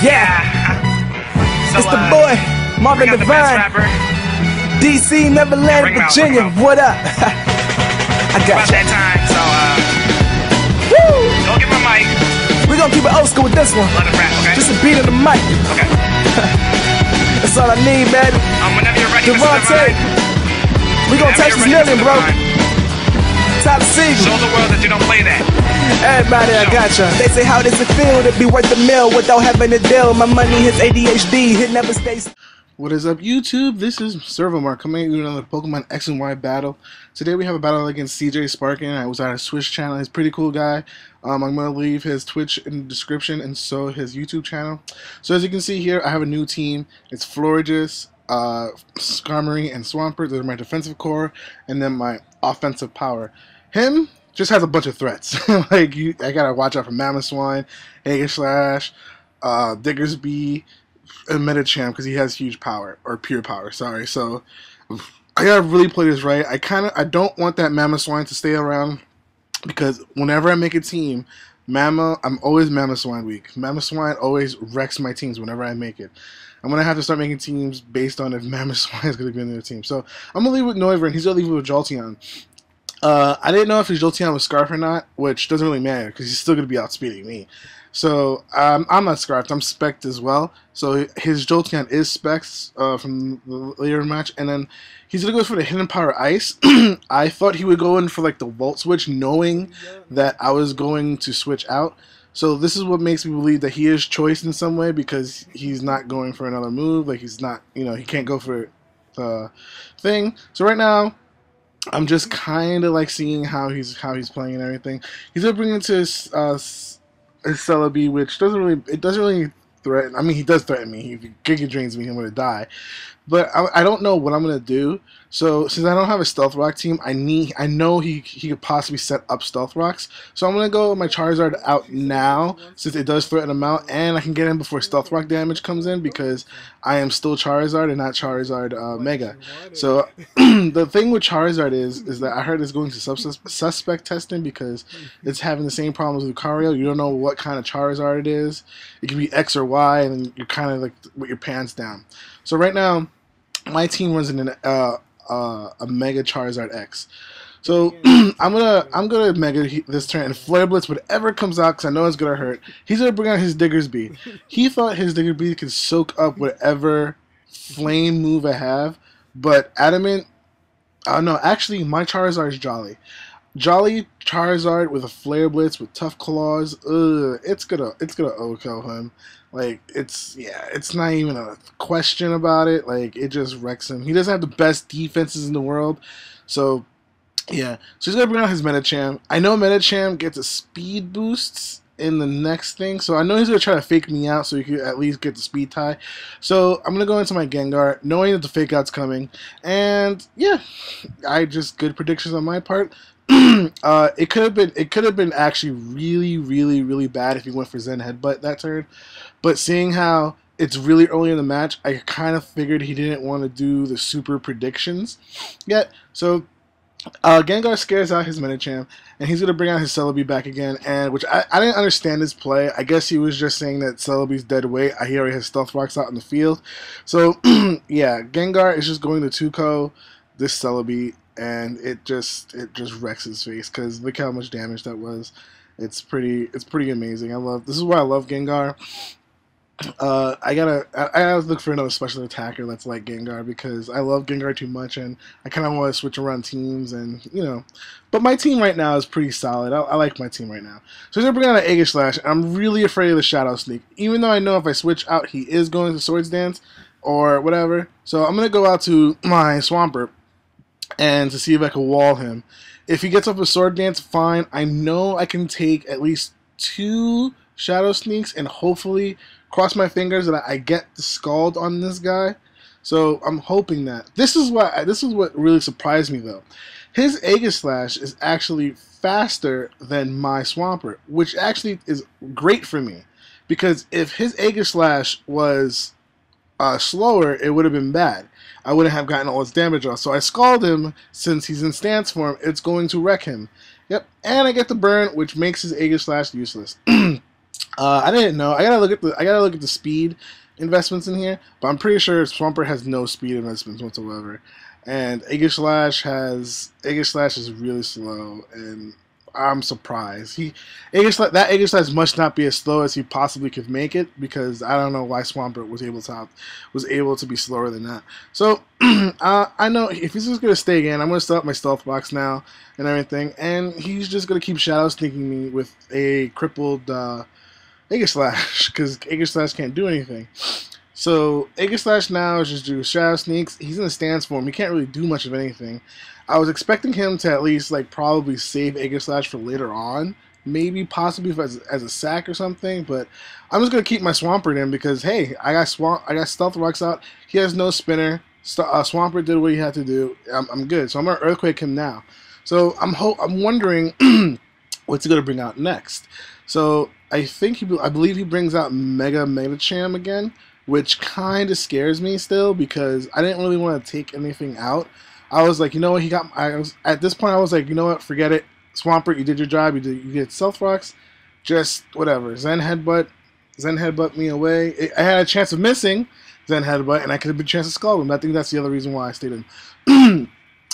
Yeah, So, it's the boy, Marvin bring out the best Divine, rapper. DC, Neverland, bring him out, Virginia. bring him out. What up? I got About you. that time, so Woo! don't give him a mic. We gonna keep it old school with this one. Let him rap, okay? Just a beat of the mic. Okay. That's all I need, baby. Whenever you're ready, Mr. Devontae, Divine. we gonna touch this million, bro. Top Show season. the world that you don't play that. Everybody, I got ya. They say, how does it feel to be worth a mill without having a deal? My money is ADHD, it never stays. What is up, YouTube? This is Servomar coming at you with another Pokemon X and Y battle. Today we have a battle against Cj Sparkin. I was on his Twitch channel. He's a pretty cool guy. I'm going to leave his Twitch in the description and so his YouTube channel. So as you can see here, I have a new team. It's Florges, Skarmory, and Swampert. Those are my defensive core, and then my offensive power. Him just has a bunch of threats. I gotta watch out for Mamoswine, Aegislash, Diggersby, and Medicham because he has huge power, or pure power, sorry. So I gotta really play this right. I don't want that Mamoswine to stay around because whenever I make a team, I'm always Mamoswine weak. Mamoswine always wrecks my teams whenever I make it. I'm gonna have to start making teams based on if Mamoswine is gonna be in their team. So I'm gonna leave with Noivern, and he's gonna leave it with Jolteon. I didn't know if his Jolteon was Scarf or not, which doesn't really matter because he's still going to be outspeeding me. So I'm not Scarfed, I'm Specked as well. So his Jolteon is Specs from the later match, and then he's going to go for the Hidden Power Ice. I thought he would go in for like the Volt Switch, knowing that I was going to switch out. So this is what makes me believe that he is choice in some way because he's not going for another move. Like he's not, he can't go for the thing. So right now, I'm just kind of like seeing how he's playing and everything. He's gonna bring into his Celebi, which doesn't really threaten. I mean, he does threaten me. If he Giga Drains me, I'm gonna die. But I don't know what I'm gonna do. So since I don't have a Stealth Rock team, I know he could possibly set up Stealth Rocks. So I'm gonna go with my Charizard out now since it does threaten him out, and I can get in before Stealth Rock damage comes in because I am still Charizard and not Charizard Mega. So the thing with Charizard is that I heard it's going to suspect testing because it's having the same problems with Lucario. You don't know what kind of Charizard it is. It can be X or Y, and you're kind of like with your pants down. So right now, my team runs in a Mega Charizard X. So I'm gonna Mega this turn and Flare Blitz whatever comes out because I know it's gonna hurt. He's gonna bring out his Diggersby. He thought his Diggersby could soak up whatever flame move I have, but Adamant. No, actually my Charizard is Jolly. Jolly Charizard with a Flare Blitz with Tough Claws. It's gonna OHKO him. Like it's not even a question about it. Like it just wrecks him. He doesn't have the best defenses in the world, so yeah. So he's gonna bring out his Medicham. I know Medicham gets a speed boost in the next thing, so I know he's gonna try to fake me out so he could at least get the speed tie. So I'm gonna go into my Gengar, knowing that the fake out's coming, and yeah, good predictions on my part. It could have been actually really bad if he went for Zen Headbutt that turn, but seeing how it's really early in the match, I kind of figured he didn't want to do the super predictions yet. So Gengar scares out his Medicham, and he's gonna bring out his Celebi back again, and which I didn't understand his play. I guess he was just saying that Celebi's dead weight. He already has Stealth Rocks out in the field, so yeah, Gengar is just going to 2-ko this Celebi. And it just wrecks his face because look how much damage that was. It's pretty amazing. This is why I love Gengar. I gotta look for another special attacker that's like Gengar because I love Gengar too much and I kind of want to switch around teams and But my team right now is pretty solid. I like my team right now. So he's gonna bring out an Aegislash. I'm really afraid of the Shadow Sneak, even though I know if I switch out, he is going to Swords Dance or whatever. So I'm gonna go out to my Swampert and to see if I can wall him. If he gets up a Sword Dance, fine. I know I can take at least 2 Shadow Sneaks and hopefully cross my fingers that I get the Scald on this guy. So I'm hoping that. This is what really surprised me though. His Aegislash is actually faster than my Swampert, which actually is great for me because if his Aegislash was slower, it would have been bad. I wouldn't have gotten all his damage off. So I Scald him. Since he's in stance form, it's going to wreck him. Yep, and I get the burn, which makes his Aegislash useless. I didn't know. I gotta look at the speed investments in here, but I'm pretty sure Swampert has no speed investments whatsoever. And Aegis Slash is really slow, and I'm surprised. That Aegis Slash must not be as slow as he possibly could make it, because I don't know why Swampert was able to be slower than that. So I know if he's just gonna stay again, I'm gonna start up my stealth box now and everything, and he's just gonna keep shadow sneaking me with a crippled Aegis Slash, because Aegis Slash can't do anything. So Aegis Slash now is just do shadow sneaks. He's in a stance form. He can't really do much of anything. I was expecting him to at least like probably save Aegis Slash for later on, maybe possibly as a sack or something. But I'm just gonna keep my Swampert in because hey, I got Stealth Rocks out. He has no spinner. Swampert did what he had to do. I'm good. So I'm gonna Earthquake him now. So I'm wondering what's he gonna bring out next. So I believe he brings out Mega Medicham again, which kind of scares me still because I didn't really want to take anything out. I was like, you know what, at this point I was like, you know what, forget it. Swampert, you did your job. You did Stealth Rocks, just whatever. Zen Headbutt me away. I had a chance of missing Zen Headbutt, and I could have been a chance to Skull him. I think that's the other reason why I stayed in.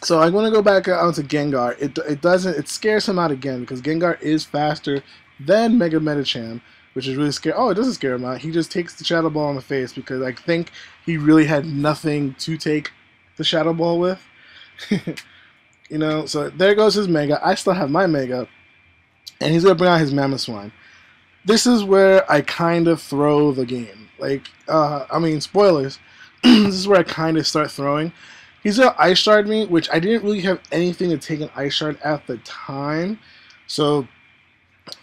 So I'm going to go back onto Gengar. It scares him out again because Gengar is faster than Mega Medicham, which is really scary. Oh, it doesn't scare him out. He just takes the Shadow Ball in the face because I think he really had nothing to take the Shadow Ball with. You know, so there goes his Mega. I still have my Mega, and he's going to bring out his Mamoswine. This is where I kind of throw the game. Like, I mean, spoilers. This is where I kind of start throwing. He's going to Ice Shard me, which I didn't really have anything to take an Ice Shard at the time. So,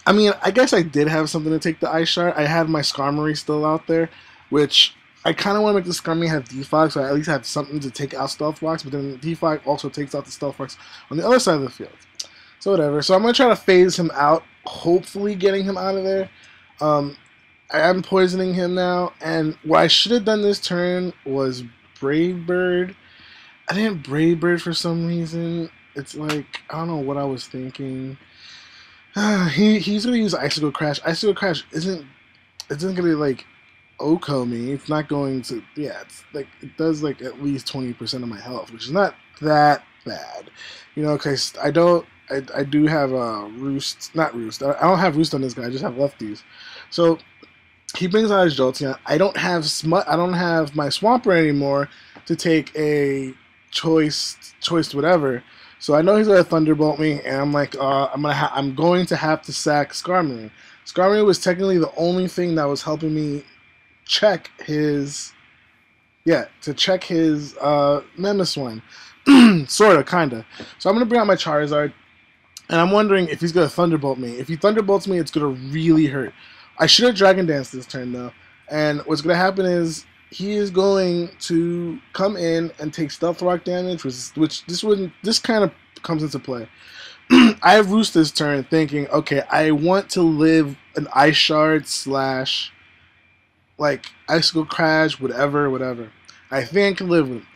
I mean, I guess I did have something to take the Ice Shard. I had my Skarmory still out there, which I kind of want to make the Skarmory have Defog, so I at least have something to take out Stealth Rocks, but then Defog also takes out the Stealth Rocks on the other side of the field. So whatever. So I'm going to try to phase him out, hopefully getting him out of there. I am poisoning him now, and what I should have done this turn was Brave Bird. I didn't Brave Bird for some reason. It's like, I don't know what I was thinking. He's going to use Icicle Crash. Icicle Crash isn't going to like Oko me. It's not going to, yeah, it's like, it does like at least 20% of my health, which is not that bad. You know, because I do have Roost, not Roost. I don't have Roost on this guy. I just have Lefties. So he brings out his Jolteon. I don't have my Swampert anymore to take a choice whatever. So I know he's gonna Thunderbolt me, and I'm like, I'm going to have to sack Skarmory. Skarmory was technically the only thing that was helping me check his, Mamoswine. Sorta, kinda. So I'm gonna bring out my Charizard, and I'm wondering if he's gonna Thunderbolt me. If he Thunderbolts me, it's gonna really hurt. I should have Dragon Dance this turn though, and what's gonna happen is he is going to come in and take Stealth Rock damage, which this kind of comes into play. I have Roost this turn thinking, okay, I want to live an Ice Shard / like Icicle Crash, whatever. I think I can live with it.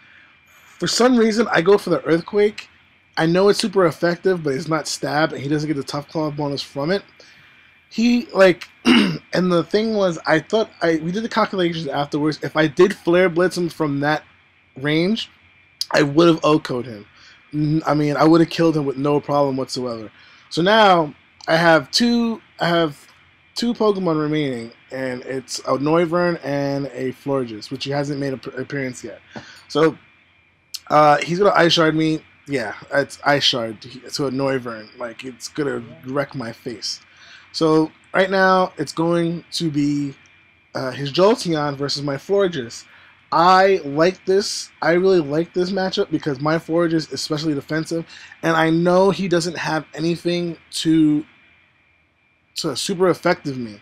For some reason, I go for the Earthquake. I know it's super effective, but it's not stab, and he doesn't get the Tough Claw bonus from it. He, like, and the thing was, we did the calculations afterwards. If I did Flare Blitz him from that range, I would have OHKO'd him. I mean, I would have killed him with no problem whatsoever. So now, I have two Pokemon remaining, and it's a Noivern and a Florges, which he hasn't made an appearance yet. So, he's going to Ice Shard me. Yeah, it's Ice Shard to a Noivern. Like, it's going to wreck my face. So right now it's going to be his Jolteon versus my Florges. I like this. I really like this matchup because my Florges is especially defensive, and I know he doesn't have anything to super effective me,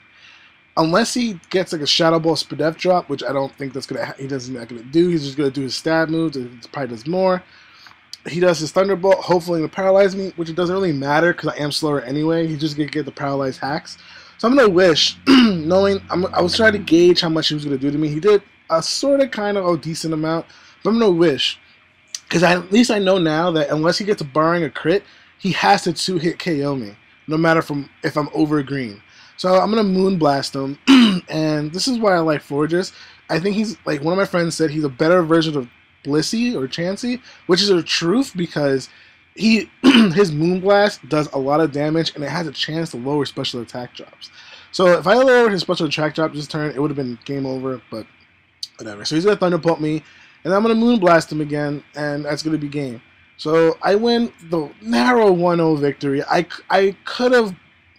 unless he gets like a Shadow Ball Spadef drop, which I don't think that's gonna. He's not gonna do. He's just gonna do his stab moves. It probably does more. He does his Thunderbolt, hopefully to paralyze me, which it doesn't really matter because I am slower anyway. He's just going to get the paralyzed hacks. So I'm going to wish, knowing, I was trying to gauge how much he was going to do to me. He did a sort of kind of a decent amount, but I'm going to wish. Because at least I know now that unless he gets barring a crit, he has to 2-hit KO me, no matter if I'm over green. So I'm gonna moon blast him, and this is why I like Fortress. I think he's like one of my friends said he's a better version of Blissey or Chansey, which is the truth because he his Moonblast does a lot of damage and it has a chance to lower special attack drops. So if I lowered his special attack drop this turn, it would have been game over, but whatever. So he's gonna Thunderbolt me, and I'm gonna Moonblast him again, and that's gonna be game. So I win the narrow 1-0 victory. I could have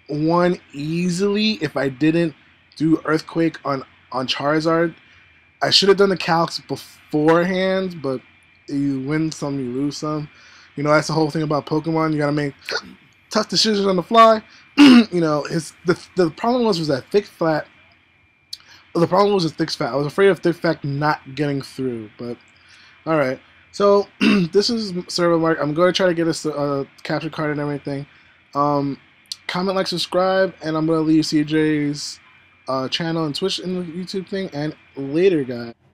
won easily if I didn't do Earthquake on Charizard. I should have done the calcs beforehand, but you win some, you lose some. You know, that's the whole thing about Pokemon. You gotta make tough decisions on the fly. You know, the problem was that thick fat. The problem was thick fat. I was afraid of thick fat not getting through, but all right. So this is Server Mark. I'm going to try to get a capture card and everything. Comment, like, subscribe, and I'm going to leave CJ's channel and Twitch and the YouTube thing. And later, guys.